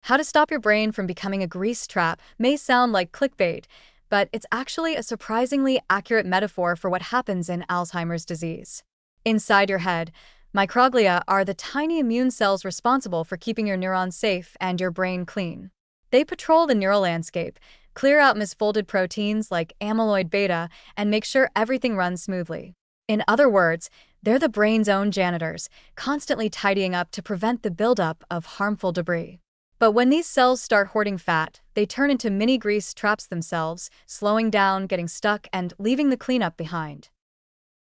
How to stop your brain from becoming a grease trap may sound like clickbait, but it's actually a surprisingly accurate metaphor for what happens in Alzheimer's disease. Inside your head, microglia are the tiny immune cells responsible for keeping your neurons safe and your brain clean. They patrol the neural landscape, clear out misfolded proteins like amyloid beta, and make sure everything runs smoothly. In other words, they're the brain's own janitors, constantly tidying up to prevent the buildup of harmful debris. But when these cells start hoarding fat, they turn into mini grease traps themselves, slowing down, getting stuck, and leaving the cleanup behind.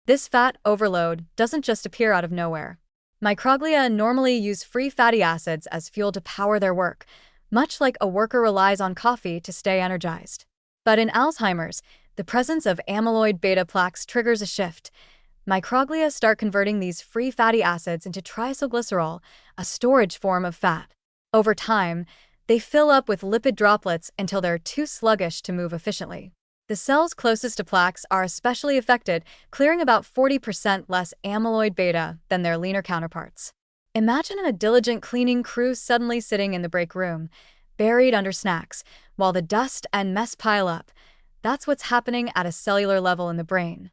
This fat overload doesn't just appear out of nowhere. Microglia normally use free fatty acids as fuel to power their work, much like a worker relies on coffee to stay energized. But in Alzheimer's, the presence of amyloid beta plaques triggers a shift. Microglia start converting these free fatty acids into triacylglycerol, a storage form of fat. Over time, they fill up with lipid droplets until they're too sluggish to move efficiently. The cells closest to plaques are especially affected, clearing about 40% less amyloid beta than their leaner counterparts. Imagine a diligent cleaning crew suddenly sitting in the break room, buried under snacks, while the dust and mess pile up. That's what's happening at a cellular level in the brain.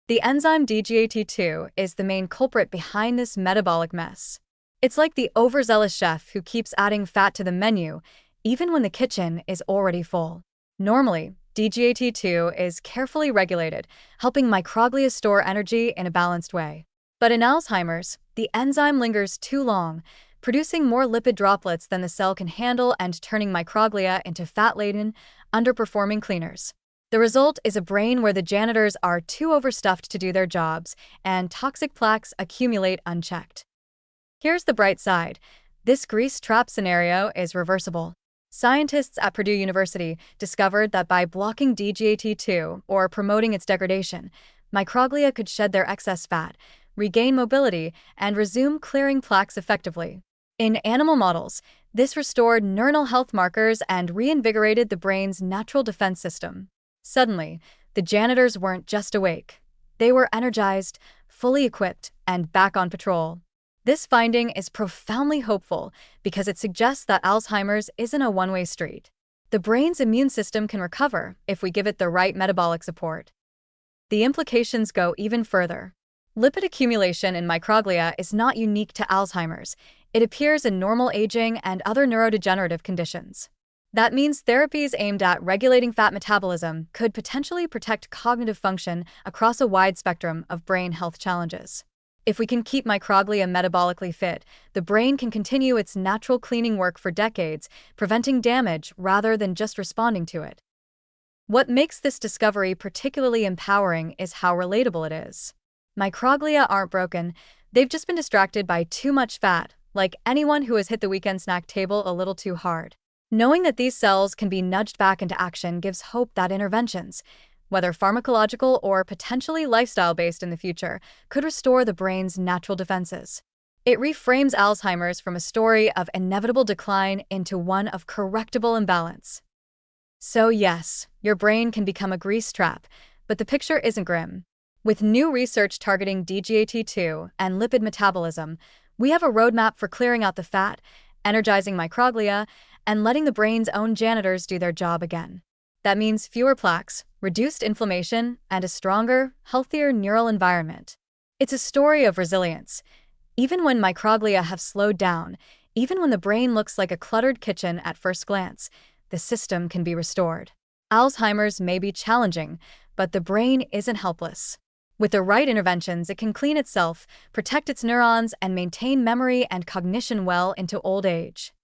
The enzyme DGAT2 is the main culprit behind this metabolic mess. It's like the overzealous chef who keeps adding fat to the menu, even when the kitchen is already full. Normally, DGAT2 is carefully regulated, helping microglia store energy in a balanced way. But in Alzheimer's, the enzyme lingers too long, producing more lipid droplets than the cell can handle and turning microglia into fat-laden, underperforming cleaners. The result is a brain where the janitors are too overstuffed to do their jobs, and toxic plaques accumulate unchecked. Here's the bright side. This grease trap scenario is reversible. Scientists at Purdue University discovered that by blocking DGAT2 or promoting its degradation, microglia could shed their excess fat, regain mobility, and resume clearing plaques effectively. In animal models, this restored neuronal health markers and reinvigorated the brain's natural defense system. Suddenly, the janitors weren't just awake. They were energized, fully equipped, and back on patrol. This finding is profoundly hopeful because it suggests that Alzheimer's isn't a one-way street. The brain's immune system can recover if we give it the right metabolic support. The implications go even further. Lipid accumulation in microglia is not unique to Alzheimer's. It appears in normal aging and other neurodegenerative conditions. That means therapies aimed at regulating fat metabolism could potentially protect cognitive function across a wide spectrum of brain health challenges. If we can keep microglia metabolically fit, the brain can continue its natural cleaning work for decades, preventing damage rather than just responding to it. What makes this discovery particularly empowering is how relatable it is. Microglia aren't broken, they've just been distracted by too much fat, like anyone who has hit the weekend snack table a little too hard. Knowing that these cells can be nudged back into action gives hope that interventions, whether pharmacological or potentially lifestyle-based in the future, could restore the brain's natural defenses. It reframes Alzheimer's from a story of inevitable decline into one of correctable imbalance. So yes, your brain can become a grease trap, but the picture isn't grim. With new research targeting DGAT2 and lipid metabolism, we have a roadmap for clearing out the fat, energizing microglia, and letting the brain's own janitors do their job again. That means fewer plaques, reduced inflammation, and a stronger, healthier neural environment. It's a story of resilience. Even when microglia have slowed down, even when the brain looks like a cluttered kitchen at first glance, the system can be restored. Alzheimer's may be challenging, but the brain isn't helpless. With the right interventions, it can clean itself, protect its neurons, and maintain memory and cognition well into old age.